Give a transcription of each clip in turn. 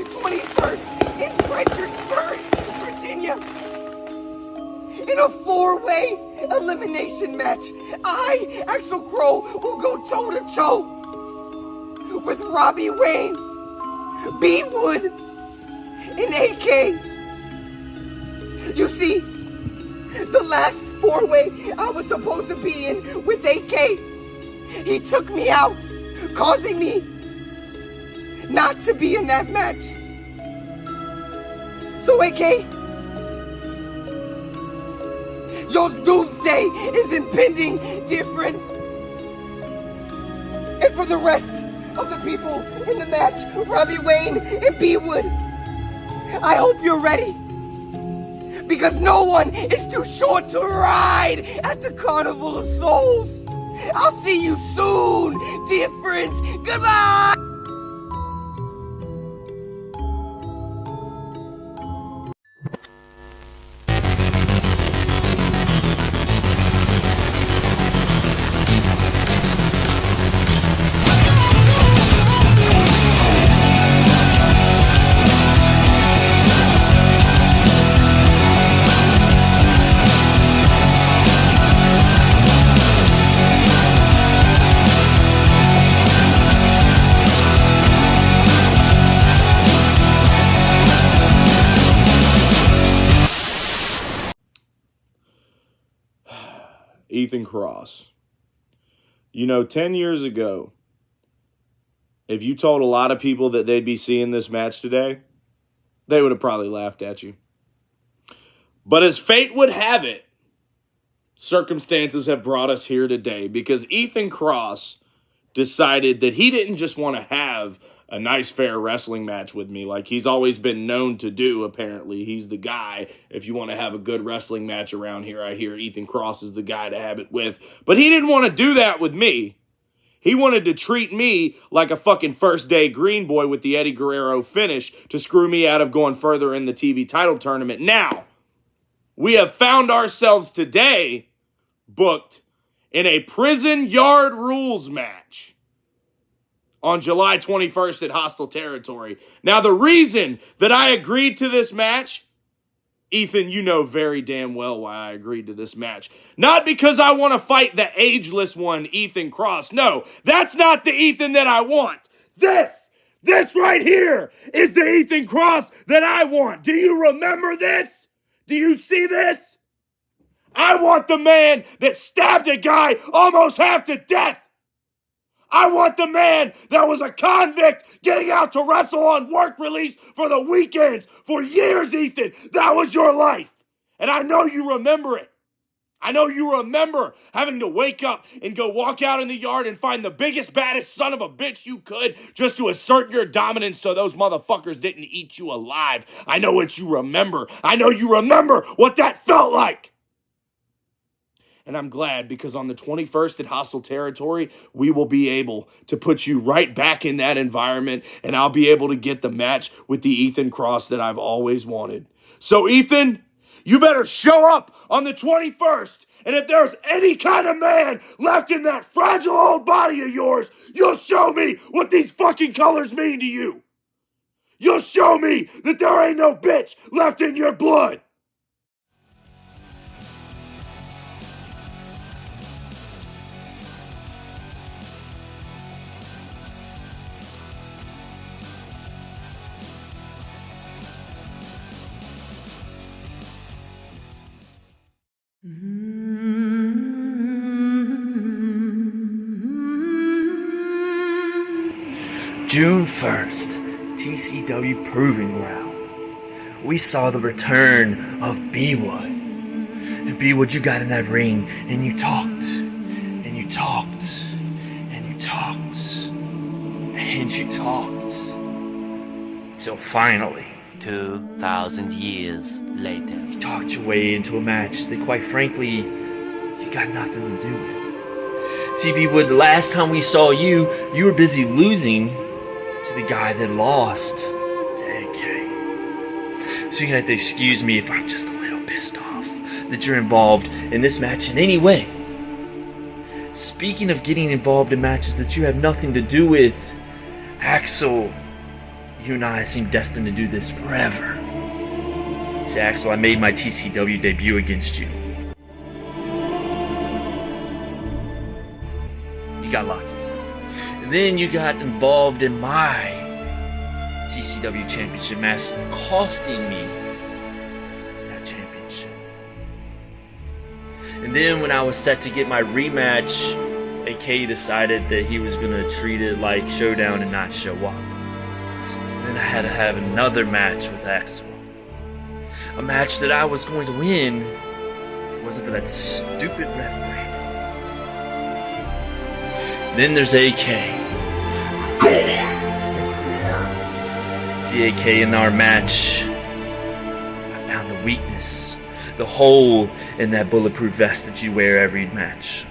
21st in Fredericksburg, Virginia. In a 4-way elimination match, I, Axel Crow, will go toe-to-toe with Robbie Wayne, B-Wud, and AK. You see, the last 4-way I was supposed to be in with AK, he took me out, causing me not to be in that match. So AK, your doomsday is impending, dear friend. And for the rest of the people in the match, Robbie Wayne and B-Wud, I hope you're ready. Because no one is too short to ride at the Carnival of Souls. I'll see you soon, dear friends. Goodbye! Ethan Khaos. 10 years ago, if you told a lot of people that they'd be seeing this match today, they would have probably laughed at you. But as fate would have it, circumstances have brought us here today because Ethan Khaos decided that he didn't just want to have a nice, fair wrestling match with me like he's always been known to do, apparently. He's the guy, if you want to have a good wrestling match around here, I hear Ethan Khaos is the guy to have it with. But he didn't want to do that with me. He wanted to treat me like a fucking first-day green boy with the Eddie Guerrero finish to screw me out of going further in the TV title tournament. Now, we have found ourselves today booked in a prison yard rules match on July 21st at Hostile Territory. Now, the reason that I agreed to this match, Ethan, you know very damn well why I agreed to this match. Not because I want to fight the ageless one, Ethan Khaos. No, that's not the Ethan that I want. This right here is the Ethan Khaos that I want. Do you remember this? Do you see this? I want the man that stabbed a guy almost half to death. I want the man that was a convict getting out to wrestle on work release for the weekends for years, Ethan. That was your life. And I know you remember it. I know you remember having to wake up and go walk out in the yard and find the biggest, baddest son of a bitch you could just to assert your dominance so those motherfuckers didn't eat you alive. I know what you remember. I know you remember what that felt like. And I'm glad because on the 21st at Hostile Territory, we will be able to put you right back in that environment and I'll be able to get the match with the Ethan Khaos that I've always wanted. So Ethan, you better show up on the 21st. And if there's any kind of man left in that fragile old body of yours, you'll show me what these fucking colors mean to you. You'll show me that there ain't no bitch left in your blood. June 1st, TCW Proving Ground. We saw the return of B-Wud. And B-Wud, you got in that ring and you talked, and you talked, and you talked, and you talked. Till finally, 2,000 years later, you talked your way into a match that quite frankly, you got nothing to do with. See, B-Wud, the last time we saw you, you were busy losing to the guy that lost to AK. So you're gonna have to excuse me if I'm just a little pissed off that you're involved in this match in any way. Speaking of getting involved in matches that you have nothing to do with, Axel, You and I seem destined to do this forever. See, Axel, I made my TCW debut against you. You got lucky. And then you got involved in my TCW championship match, costing me that championship. And then when I was set to get my rematch, AK decided that he was going to treat it like Showdown and not show up. So then I had to have another match with Azrael. A match that I was going to win if it wasn't for that stupid referee. Then there's AK. See, AK, in our match, I found the weakness, the hole in that bulletproof vest that you wear every match.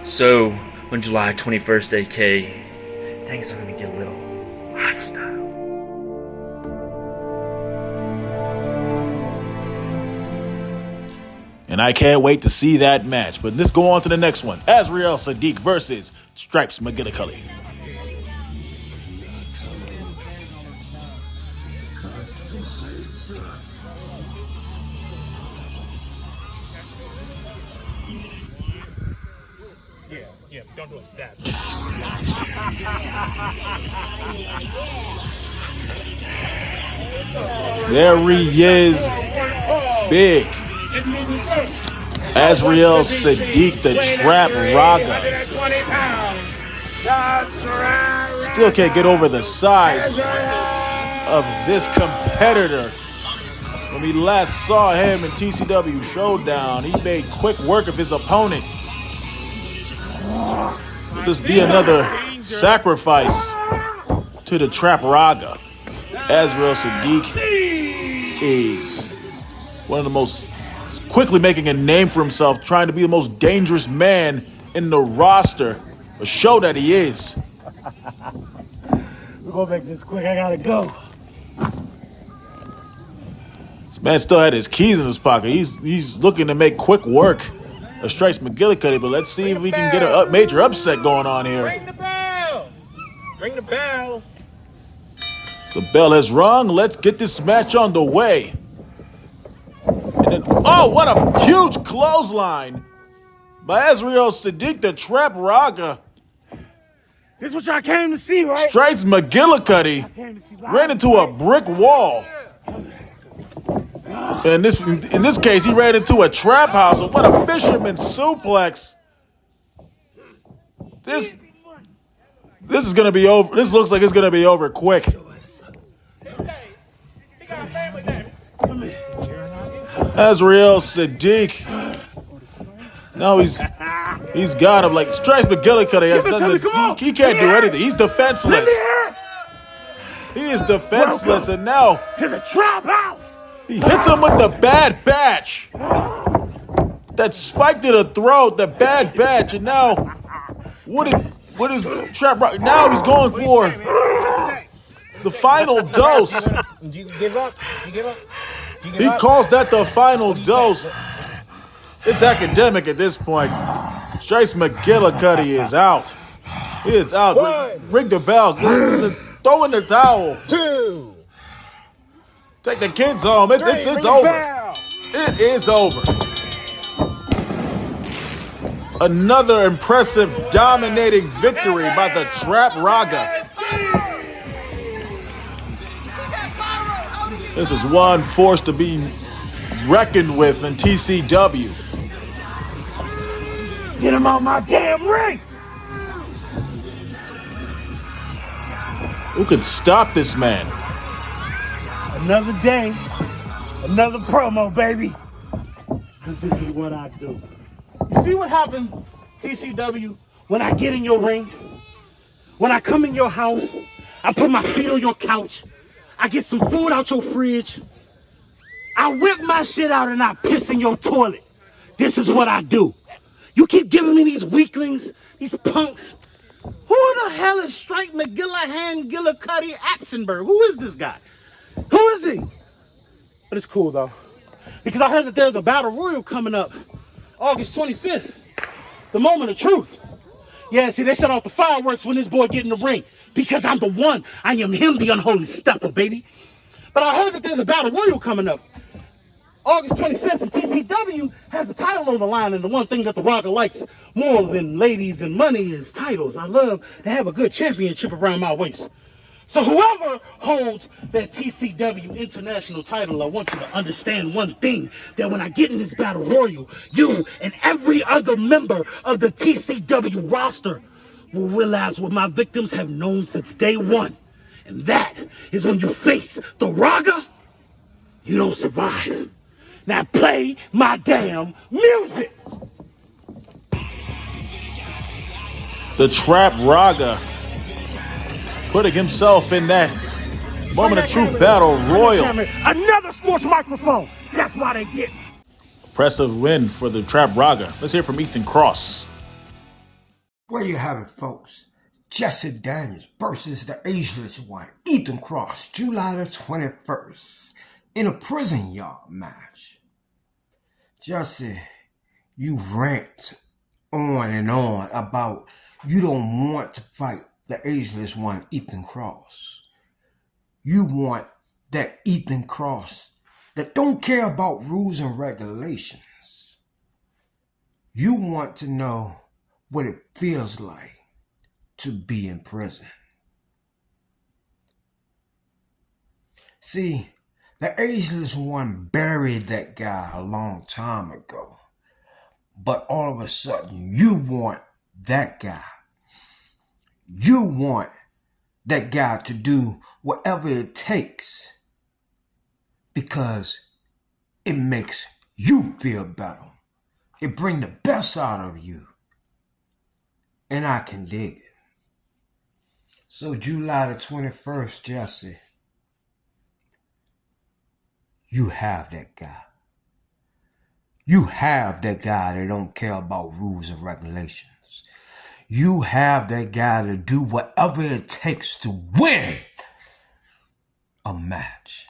So, on July 21st, AK, things are going to get a little hostile. And I can't wait to see that match. But let's go on to the next one. Azrael Saddiq versus Stripes McGillicuddy. Yeah, don't do it. That. There he is. Big. Azrael Saddiq, the Trap Raga. Still can't get over the size of this competitor. When we last saw him in TCW Showdown, he made quick work of his opponent. Will this be another sacrifice to the Trap Raga? Azrael Saddiq is one of the most quickly making a name for himself, trying to be the most dangerous man in the roster. A show that he is. We're gonna make this quick. I gotta go. This man still had his keys in his pocket. He's looking to make quick work of Stripes McGillicuddy, but let's see if we can get a major upset going on here. Ring the bell. Ring the bell. The bell has rung. Let's get this match on the way. And then, oh, what a huge clothesline by Azrael Saddiq, the Trap Raga. This is what y'all came to see, right? Stripes McGillicuddy ran into a brick wall. And in this case, he ran into a trap house. And what a fisherman suplex. This is gonna be over. This looks like it's gonna be over quick. Azrael Saddiq. No, he's got him. Like Stripes McGillicuddy has nothing. He can't do anything. He's defenseless. He is defenseless, and now To the trap house. he hits him with the bad batch. That spike to the throat, the bad batch, and now what is Trap Rock? Now he's going for the final dose. Do you give up? You give up? You give He up? calls that the final dose. It's academic at this point. Stripes McGillicuddy is out. He is out. Ring the bell. Throw in the towel. 2. Take the kids home. It's over. It is over. Another impressive, dominating victory by the Trap Raga. This is one force to be reckoned with in TCW. Get him out my damn ring. Who could stop this man? Another day, another promo, baby. Because this is what I do. You see what happened, TCW, when I get in your ring? When I come in your house, I put my feet on your couch. I get some food out your fridge. I whip my shit out and I piss in your toilet. This is what I do. You keep giving me these weaklings, these punks. Who the hell is Strike McGillicuddy Apsenberg? Who is this guy? Who is he? But it's cool though, because I heard that there's a battle royal coming up August 25th. The moment of truth. Yeah, see, they shut off the fireworks when this boy get in the ring. because I'm the one. I am him, the unholy stepper, baby. But I heard that there's a battle royal coming up August 25th, and TCW has the title on the line, and the one thing that the Rocker likes more than ladies and money is titles. I love to have a good championship around my waist. So whoever holds that TCW international title, I want you to understand one thing, that when I get in this battle royal, you and every other member of the TCW roster will realize what my victims have known since day one. And that is when you face the Raga, you don't survive. Now play my damn music. The Trap Raga putting himself in that moment of truth battle royal. Another sports microphone. That's why they get. Impressive win for the Trap Raga. Let's hear from Ethan Cross. There you have it, folks. Jesse Daniels versus the ageless one, Ethan Cross, July the 21st, in a prison yard match. Jesse, you rant on and on about you don't want to fight the ageless one, Ethan Cross. You want that Ethan Cross that don't care about rules and regulations. You want to know what it feels like to be in prison. See, the ageless one buried that guy a long time ago. But all of a sudden, you want that guy. You want that guy to do whatever it takes because it makes you feel better. It brings the best out of you. And I can dig it. So July the 21st, Jesse, you have that guy. You have that guy that don't care about rules and regulations. You have that guy to do whatever it takes to win a match.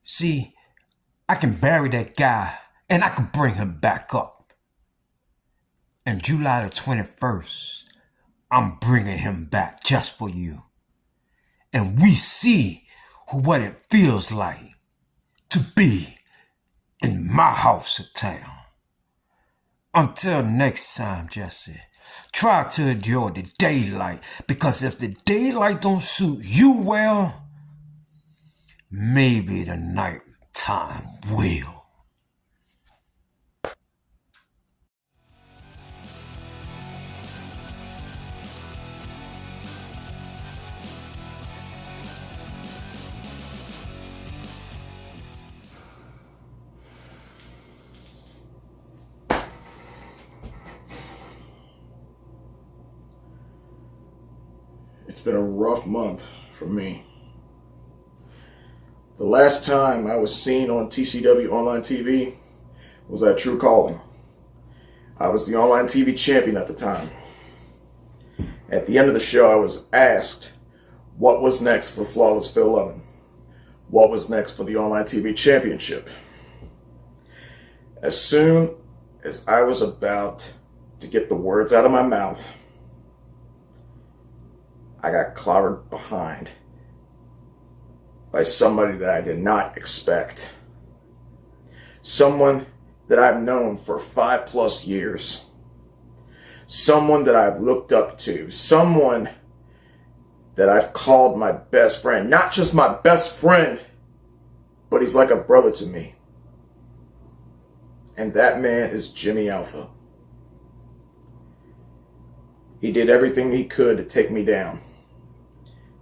See, I can bury that guy and I can bring him back up. And July the 21st, I'm bringing him back just for you. And we see what it feels like to be in my house of town. Until next time, Jesse, try to enjoy the daylight, because if the daylight don't suit you well, maybe the night time will. It's been a rough month for me. The last time I was seen on TCW Online TV was at True Calling. I was the online TV champion at the time. At the end of the show, I was asked what was next for Flawless Phil Luv'n. What was next for the online TV championship? As soon as I was about to get the words out of my mouth, I got clobbered behind by somebody that I did not expect. Someone that I've known for 5+ years. Someone that I've looked up to. Someone that I've called my best friend. Not just my best friend, but he's like a brother to me. And that man is Jimmy Alpha. He did everything he could to take me down.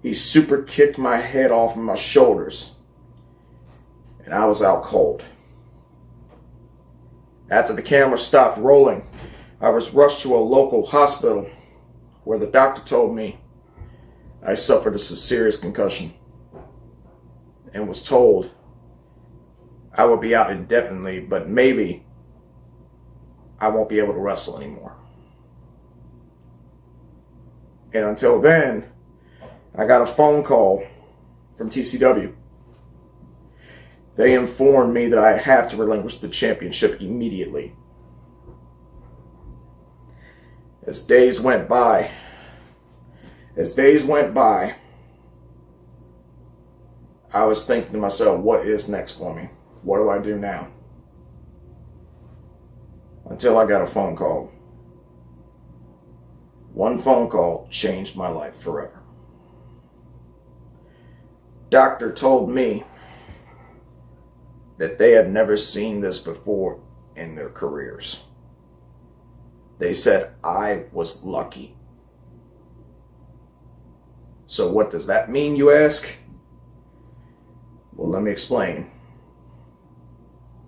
He super kicked my head off of my shoulders, and I was out cold. After the camera stopped rolling, I was rushed to a local hospital where the doctor told me I suffered a serious concussion and was told I would be out indefinitely, but maybe I won't be able to wrestle anymore. And until then, I got a phone call from TCW. They informed me that I have to relinquish the championship immediately. As days went by, As days went by, I was thinking to myself, what is next for me? What do I do now? Until I got a phone call. One phone call changed my life forever. Doctor told me that they had never seen this before in their careers. They said I was lucky. So what does that mean, you ask? Well, let me explain.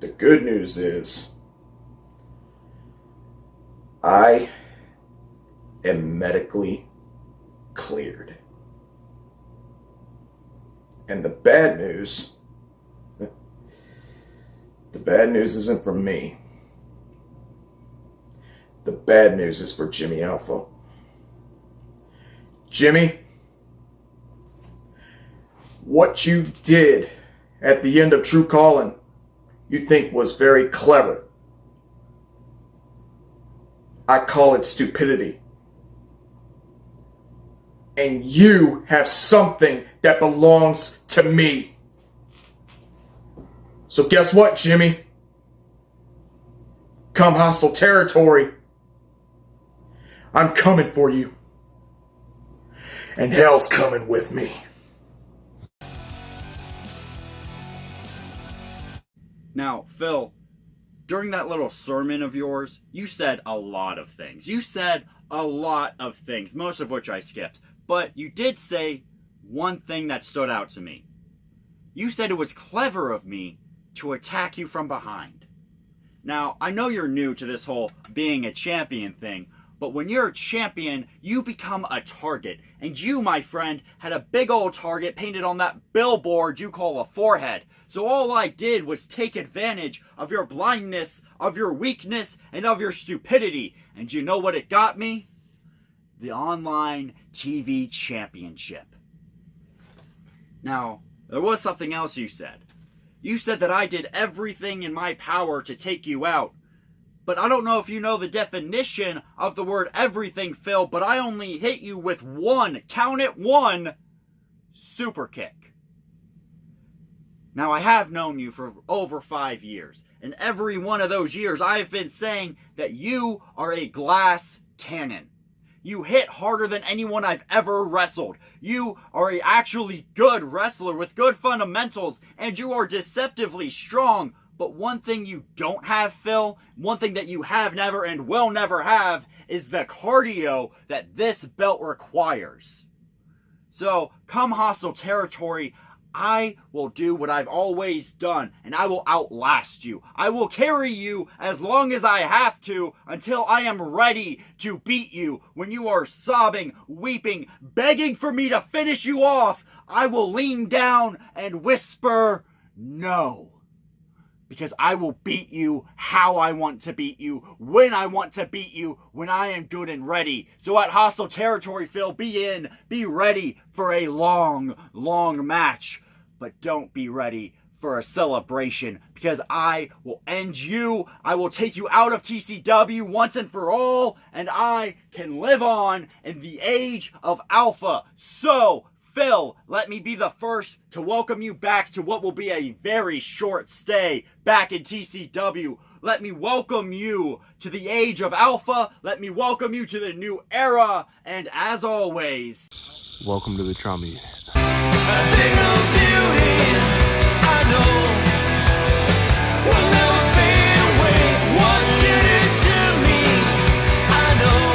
The good news is I am medically cleared. And the bad news isn't for me. The bad news is for Jimmy Alpha. Jimmy, what you did at the end of True Calling, you think was very clever. I call it stupidity. And you have something that belongs to me. So guess what, Jimmy? Come Hostile Territory. I'm coming for you. And hell's coming with me. Now, Phil, during that little sermon of yours, you said a lot of things. Most of which I skipped. But you did say one thing that stood out to me. You said it was clever of me to attack you from behind. Now, I know you're new to this whole being a champion thing, but when you're a champion, you become a target. And you, my friend, had a big old target painted on that billboard you call a forehead. So all I did was take advantage of your blindness, of your weakness, and of your stupidity. And you know what it got me? The online TV championship. Now, there was something else you said. You said that I did everything in my power to take you out. But I don't know if you know the definition of the word everything, Phil, but I only hit you with one, count it, one, super kick. Now, I have known you for over 5 years, and every one of those years I have been saying that you are a glass cannon. You hit harder than anyone I've ever wrestled. You are an actually good wrestler with good fundamentals, and you are deceptively strong. But one thing you don't have, Phil, one thing that you have never and will never have, is the cardio that this belt requires. So, come Hostile Territory, I will do what I've always done, and I will outlast you. I will carry you as long as I have to until I am ready to beat you. When you are sobbing, weeping, begging for me to finish you off, I will lean down and whisper, no. Because I will beat you how I want to beat you, when I want to beat you, when I am good and ready. So at Hostile Territory, Phil, be ready for a long, long match. But don't be ready for a celebration, because I will end you. I will take you out of TCW once and for all, and I can live on in the age of Alpha. So, Phil, let me be the first to welcome you back to what will be a very short stay back in TCW. Let me welcome you to the age of Alpha. Let me welcome you to the new era. And as always, welcome to the trauma unit. A thing of beauty, I know, will never fade away. What did it to me? I know.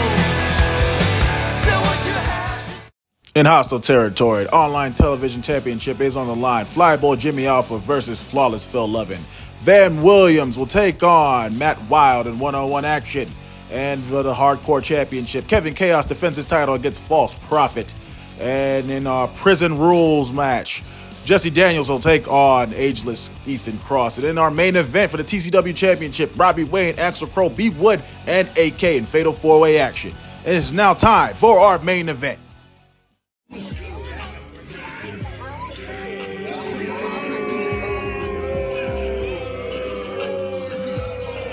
So what you had to... In Hostile Territory, online television championship is on the line. Flyboy Jimmy Alpha versus Flawless Phil Luv'n. Van Williams will take on Matt Wild in one-on-one action. And for the Hardcore Championship, Kevin Khaos defends his title against False Prophet. And in our Prison Rules match, Jesse Daniels will take on Ageless Ethan Cross. And in our main event for the TCW Championship, Robbie Wayne, Axel Crow, B-Wud, and AK in Fatal 4-Way action. It is now time for our main event.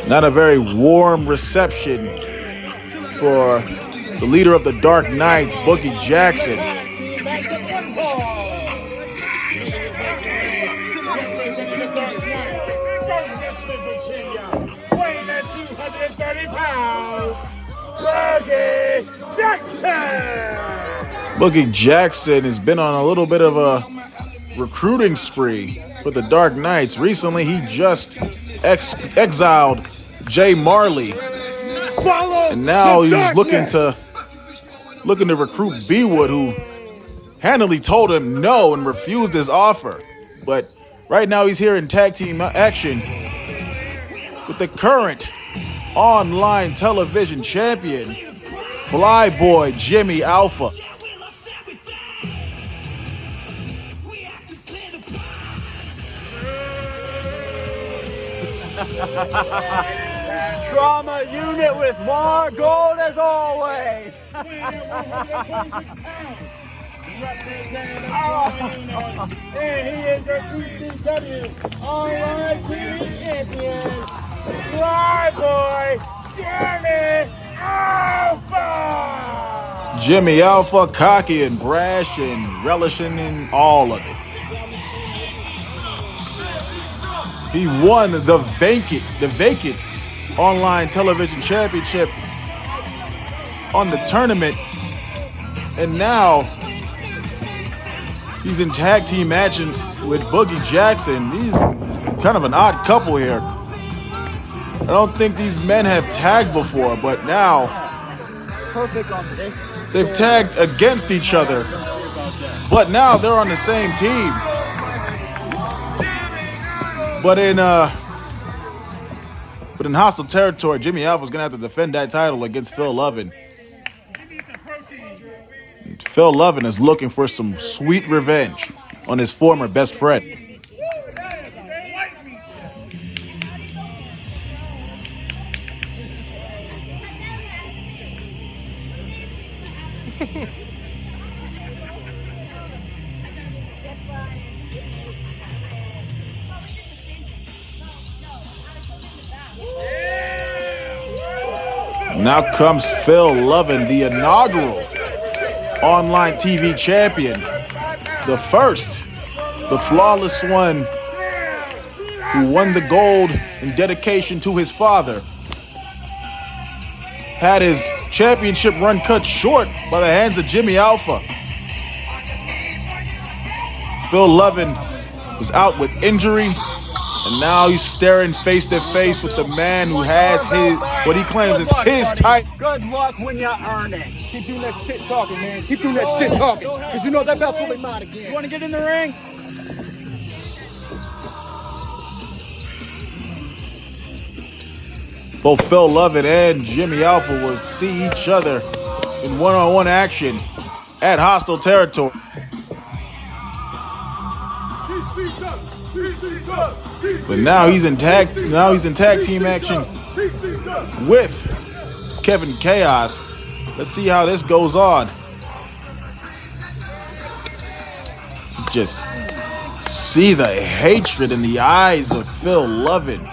Not a very warm reception for the leader of the Dark Knights, Boogie Jaxon. Weighing at 230 pounds, Boogie Jaxon! Boogie Jaxon has been on a little bit of a recruiting spree for the Dark Knights. Recently, he just exiled Jay Marley, and now he's looking to recruit B-Wud, who handily told him no and refused his offer. But right now, he's here in tag team action with the current online television champion, Flyboy Jimmy Alpha. Trauma unit with more gold as always. And he is your TCW Online TV Champion, Flyboy Jimmy Alpha! Jimmy Alpha, cocky and brash and relishing in all of it. He won the vacant online television championship on the tournament, and now he's in tag team action with Boogie Jaxon. He's kind of an odd couple here. I don't think these men have tagged before, but now they've tagged against each other, but now they're on the same team. But in Hostile Territory, Jimmy Alpha's gonna have to defend that title against Phil Luv'n. Phil Luv'n is looking for some sweet revenge on his former best friend. Now comes Phil Luv'n, the inaugural online TV champion. The first, the flawless one who won the gold in dedication to his father. Had his championship run cut short by the hands of Jimmy Alpha. Phil Luv'n was out with injury, and now he's staring face to face with the man who has what he claims is his title. Good luck when you earn it. Keep doing that shit talking, man. Keep doing that shit talking. Because you know that belt's gonna be mine again. You wanna get in the ring? Both Phil Luv'n and Jimmy Alpha will see each other in one-on-one action at Hostile Territory. But now he's in tag team action with Kevin Khaos. Let's see how this goes on. Just see the hatred in the eyes of Phil Luv'n.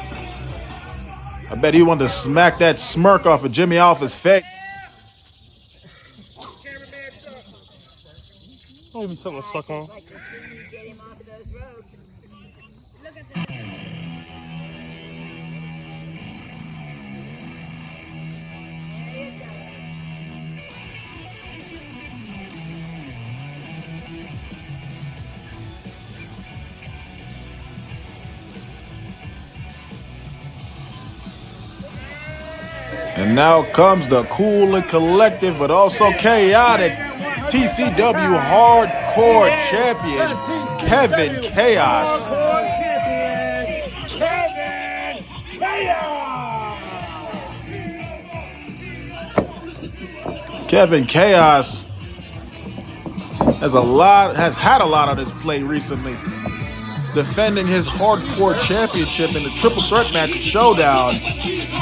I bet he wanted to smack that smirk off of Jimmy Alpha's face. Don't give me something to suck on. And now comes the cool and collective, but also chaotic TCW Hardcore Champion, Kevin Khaos. Kevin Khaos has had a lot on his plate recently, defending his Hardcore Championship in the triple threat match at Showdown,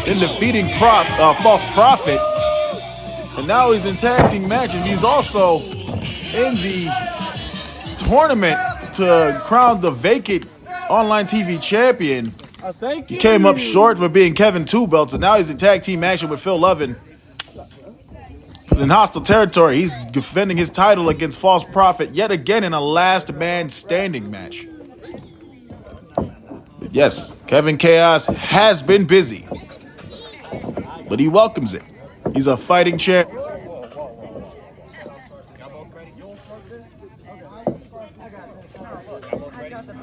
in defeating False Prophet, and now he's in tag team match, and he's also in the tournament to crown the vacant online TV champion. He came up short for being Kevin Two Belts, and now he's in tag team action with Phil Luv'n. In Hostile Territory, he's defending his title against False Prophet yet again in a last man standing match. But yes, Kevin Khaos has been busy, but he welcomes it. He's a fighting champ.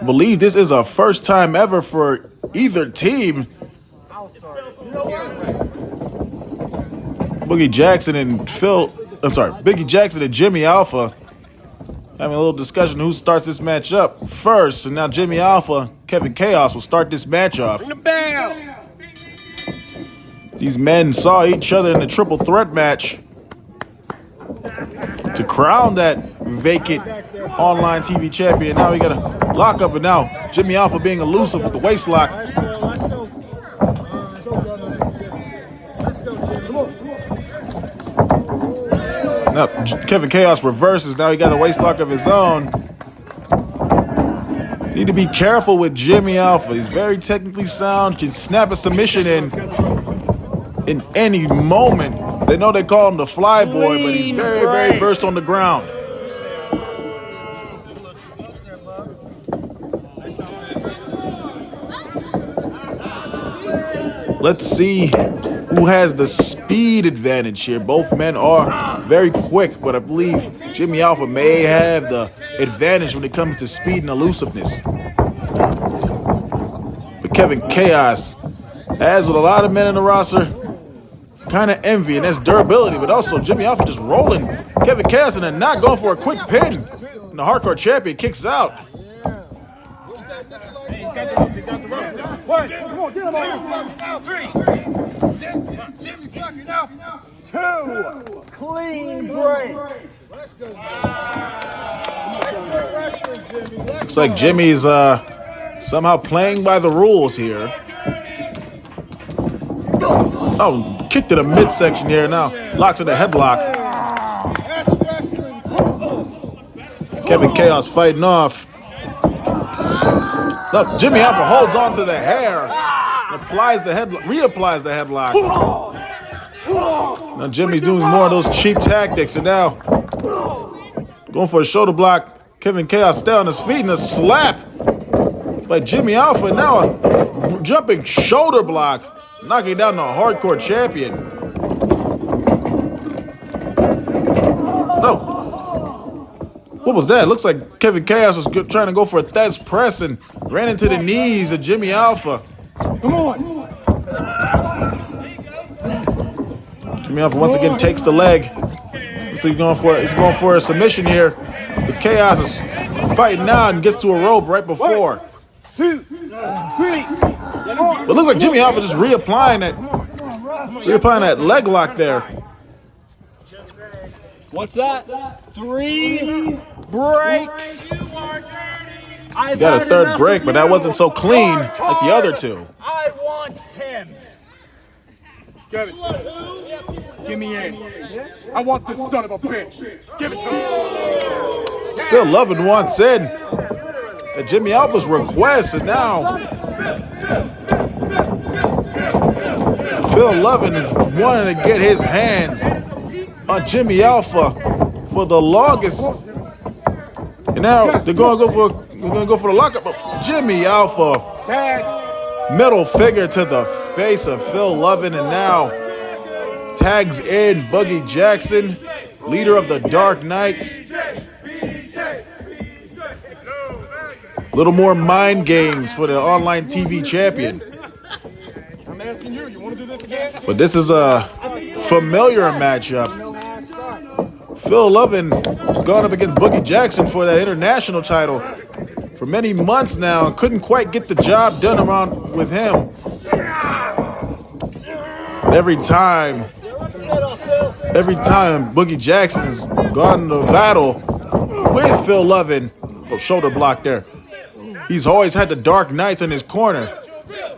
I believe this is a first time ever for either team. Boogie Jaxon and Biggie Jaxon and Jimmy Alpha having a little discussion who starts this match up first. And now Jimmy Alpha, Kevin Khaos will start this match off. These men saw each other in the triple threat match to crown that vacant online TV champion. Now we got a lockup, and now Jimmy Alpha being elusive with the waist lock. Now Kevin Khaos reverses. Now he got a waist lock of his own. Need to be careful with Jimmy Alpha. He's very technically sound. Can snap a submission in any moment. They know they call him the fly boy, but he's very, very versed on the ground. Let's see who has the speed advantage here. Both men are very quick, but I believe Jimmy Alpha may have the advantage when it comes to speed and elusiveness. But Kevin Khaos, as with a lot of men in the roster, kind of envy, and that's durability, but also Jimmy Alpha just rolling Kevin Khaos and then not going for a quick pin. And the hardcore champion kicks out. Two clean breaks. Looks like Jimmy's somehow playing by the rules here. Oh, kick to the midsection here now. Locks in the headlock. Kevin Khaos fighting off. No, Jimmy Alpha holds on to the hair. Applies the reapplies the headlock. Now Jimmy's doing more of those cheap tactics, and now going for a shoulder block. Kevin Khaos stay on his feet and a slap by Jimmy Alpha. And now a jumping shoulder block, knocking down the hardcore champion. No. What was that? Looks like Kevin Khaos was trying to go for a Thez press and ran into the knees of Jimmy Alpha. Come on. Jimmy Alpha once again takes the leg. Looks like he's going for a submission here. The Khaos is fighting now and gets to a rope right before. 1, 2, 3. But it looks like Jimmy Alpha just reapplying that leg lock there. What's that? 3 breaks. He got a third break, but that wasn't so clean like the other two. I want him. Kevin, give me in. I want this son of a bitch. Give it to me. Phil Luv'n wants in. At Jimmy Alpha's request, and now Phil Luv'n is wanting to get his hands on Jimmy Alpha for the longest. And now they're gonna go for the lockup. But Jimmy Alpha, middle figure to the face of Phil Luv'n, and now tags in Boogie Jaxon, leader of the Dark Knights. Little more mind games for the online TV champion. I'm asking you want to do this again? But this is a familiar matchup. Phil Luv'n has gone up against Boogie Jaxon for that international title for many months now and couldn't quite get the job done around with him. But every time Boogie Jaxon has gone into battle with Phil Luv'n, shoulder block there, he's always had the Dark Knights in his corner.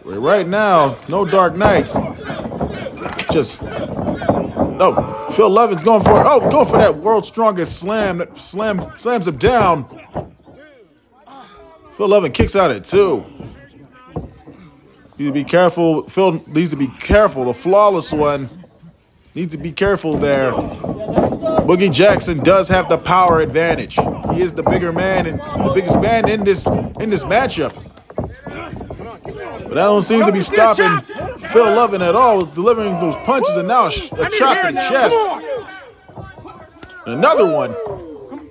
Where right now, no Dark Knights. Phil Luv'n's going for that world's strongest slam. That slams him down. Phil Luv'n kicks out at 2. Need to be careful. Phil needs to be careful. The flawless one Need to be careful there. Boogie Jaxon does have the power advantage. He is the bigger man and the biggest man in this matchup. But that don't seem to be stopping Phil Luv'n at all with delivering those punches and now a chop to the chest. Another one.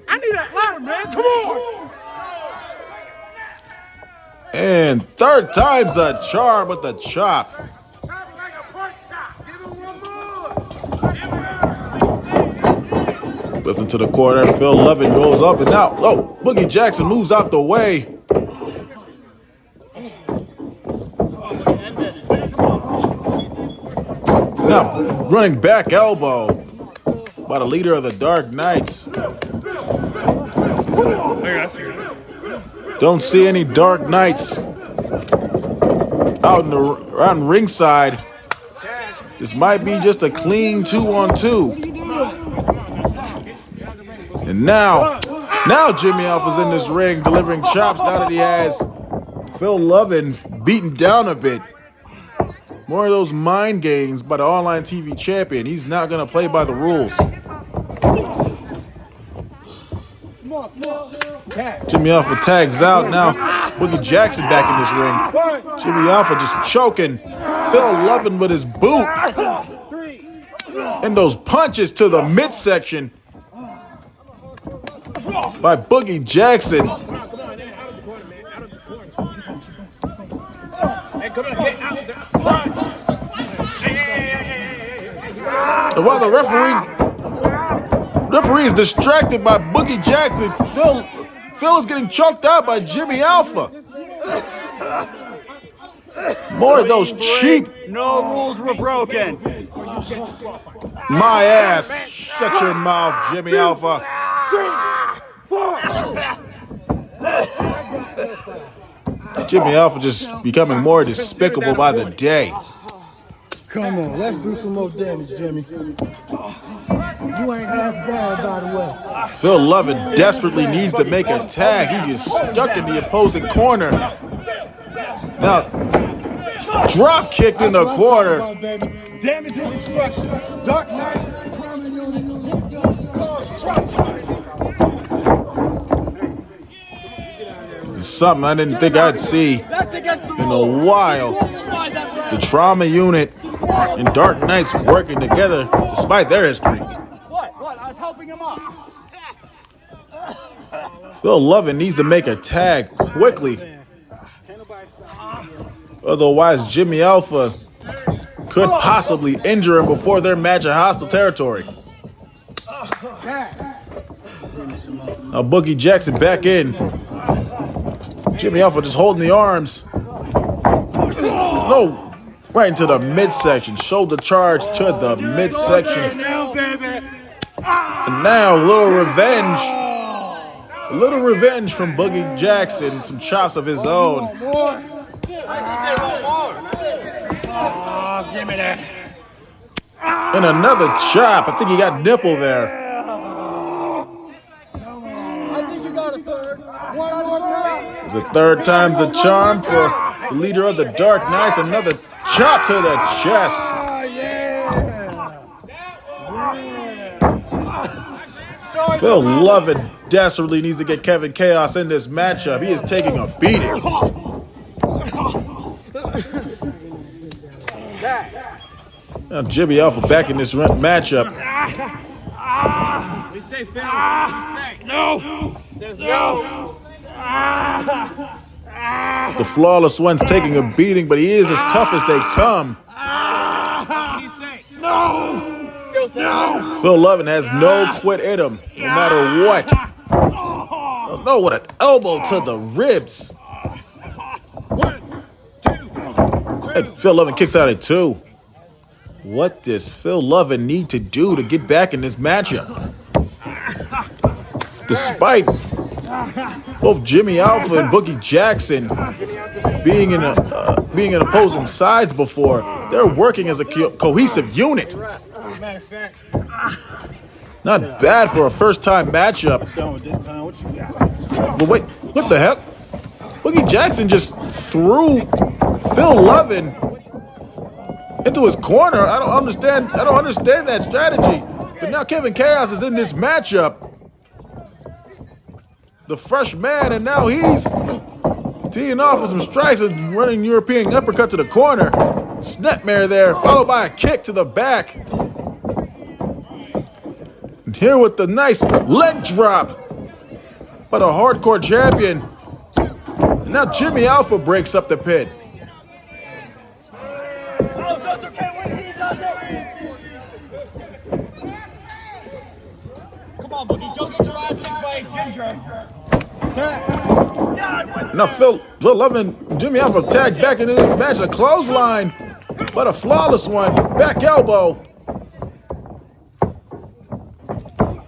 I need that ladder, man. Come on. And third time's a charm with the chop. Flips into the corner. Phil Luv'n rolls up and out. Oh, Boogie Jaxon moves out the way. Now, running back elbow by the leader of the Dark Knights. Don't see any Dark Knights out around ringside. This might be just a clean 2-on-2. And now Jimmy Alpha's in this ring delivering chops now that he has Phil Luv'n beaten down a bit. More of those mind games by the online TV champion. He's not going to play by the rules. Jimmy Alpha tags out now. Boogie Jaxon back in this ring. Jimmy Alpha just choking Phil Luv'n with his boot. And those punches to the midsection by Boogie Jaxon. And while the referee is distracted by Boogie Jaxon, Phil is getting choked out by Jimmy Alpha. More of those cheap. No rules were broken. My ass. Shut your mouth, Jimmy Alpha. 4. Jimmy Alpha just becoming more despicable by the day. Come on, let's do some more damage, Jimmy. You ain't half bad, by the way. Phil Luv'n desperately needs to make a tag. He is stuck in the opposing corner. Now, drop kicked in the corner. Damage and destruction. Dark Knight. This is something I didn't think I'd see in a while. The Trauma Unit and Dark Knights working together despite their history. What? I was helping him up. Phil Luv'n needs to make a tag quickly. Otherwise, Jimmy Alpha could possibly injure him before their match at Hostile Territory. Now Boogie Jaxon back in. Jimmy Alpha just holding the arms. No, right into the midsection. Shoulder charge to the midsection. And now a little revenge. A little revenge from Boogie Jaxon. Some chops of his own. Give me that. And another chop. I think he got nipple there. I think you got a third. One more time. It's the third time's a charm for the leader of the Dark Knights. Another chop to the chest. Phil Luv'n desperately needs to get Kevin Khaos in this matchup. He is taking a beating. Now Jimmy Alpha back in this matchup. We say Phil. No. Says no. The Flawless One's taking a beating, but he is as tough as they come. No. Still say no. Phil Luv'n has no quit in him, no matter what. Oh, no, what an elbow to the ribs. 1, 2, 3. And Phil Luv'n kicks out at 2. What does Phil Luv'n need to do to get back in this matchup? Despite both Jimmy Alpha and Boogie Jaxon being in opposing sides before, they're working as a cohesive unit. Not bad for a first-time matchup. But wait, what the heck? Boogie Jaxon just threw Phil Luv'n into his corner. I don't understand that strategy. But now Kevin Khaos is in this matchup. The fresh man, and now he's teeing off with some strikes and running European uppercut to the corner. Snapmare there, followed by a kick to the back. And here with the nice leg drop. But a hardcore champion. And now Jimmy Alpha breaks up the pin. Come on, Boogie, don't get your ass kicked by a ginger. Now Phil Luv'n and Jimmy Alpha tagged back into this match. A clothesline, but a flawless one. Back elbow.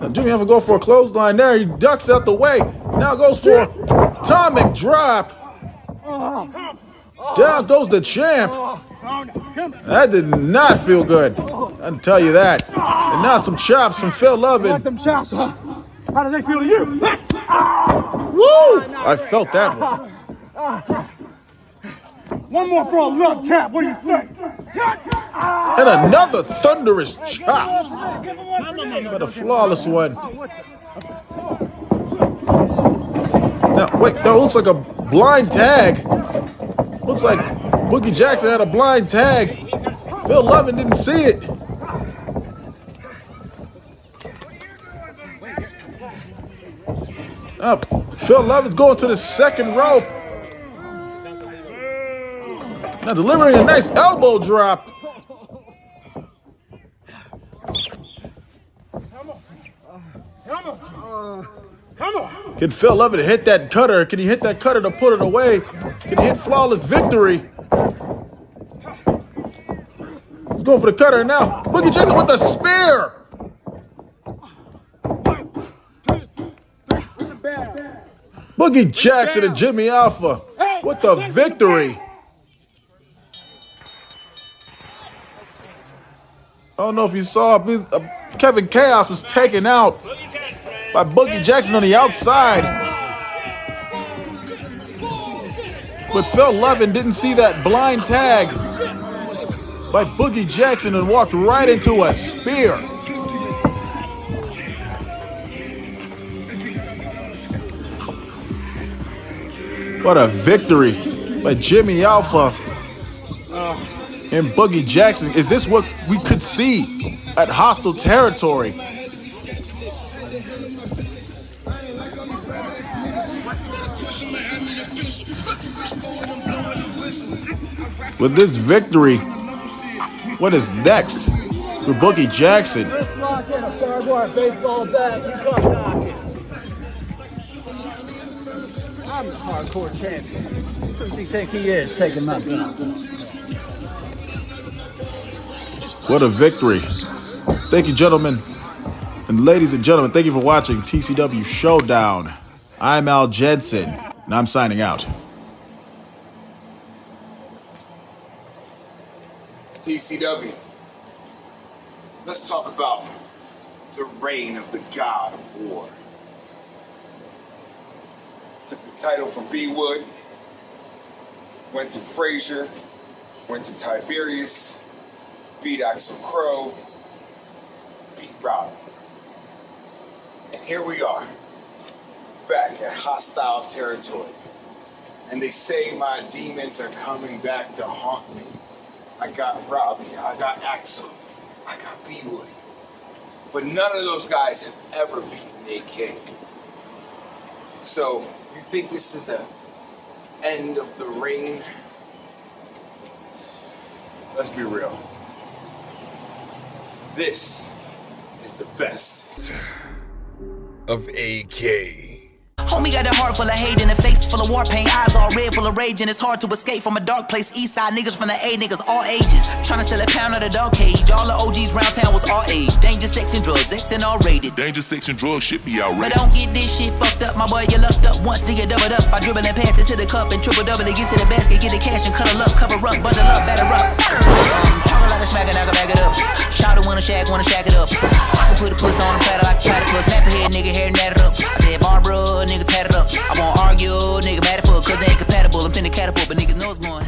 Now Jimmy Alpha go for a clothesline there. He ducks out the way. Now goes for atomic drop. Down goes the champ. That did not feel good. I can tell you that. And now some chops from Phil Luv'n. Like them chops, huh? How do they feel to you? Woo! I felt that one. One more for a love tap. What do you say? And another thunderous chop. But a flawless one. Now, wait, that looks like a blind tag. Looks like Boogie Jaxon had a blind tag. Phil Luv'n didn't see it. Now, Phil Luv'n's going to the second rope. Now delivering a nice elbow drop. Can Phil Luv'n hit that cutter? Can he hit that cutter to put it away? Can he hit flawless victory? He's going for the cutter now. Boogie Jaxon with the spear. Boogie Jaxon and Jimmy Alpha with the victory. I don't know if you saw, Kevin Khaos was taken out by Boogie Jaxon on the outside. But Phil Luv'n didn't see that blind tag by Boogie Jaxon and walked right into a spear. What a victory by Jimmy Alpha and Boogie Jaxon. Is this what we could see at Hostile Territory? With this victory, what is next for Boogie Jaxon? Let's lock in a barbed wire baseball bat. You come knocking. I'm the hardcore champion. Who does he think he is taking my gun? What a victory. Thank you, gentlemen. And ladies and gentlemen, thank you for watching TCW Showdown. I'm Al Jensen, and I'm signing out. TCW, let's talk about the reign of the God of War. Took the title from B-Wud, went through Frazier, went through Tiberius, beat Axel Crow, beat Rob. And here we are, back at Hostile Territory. And they say my demons are coming back to haunt me. I got Robbie, I got Axel, I got B-Wud. But none of those guys have ever beaten AK. So, you think this is the end of the reign? Let's be real. This is the best of AK. Homie got a heart full of hate and a face full of war paint. Eyes all red, full of rage, and it's hard to escape from a dark place. East side niggas from the A niggas, all ages. Tryna sell a pound of the dog cage. All the OGs round town was all age. Danger, sex, and drugs, X and all rated. Danger, sex, and drugs should be outrageous. But don't get this shit fucked up, my boy, you lucked up once to get doubled up. By dribbling past it to the cup and triple double it. Get to the basket, get the cash and cuddle up. Cover up, bundle up, batter up. Talk a lot of smack and I can back it up. Shout wanna shack it up. I can put a puss on the platter like a platypus. Snap a head, nigga, hair natted up. I said, Barbara, nigga, tatted up. I won't argue, nigga, mad at fuck, cause they ain't compatible. I'm finna catapult, but niggas know it's going.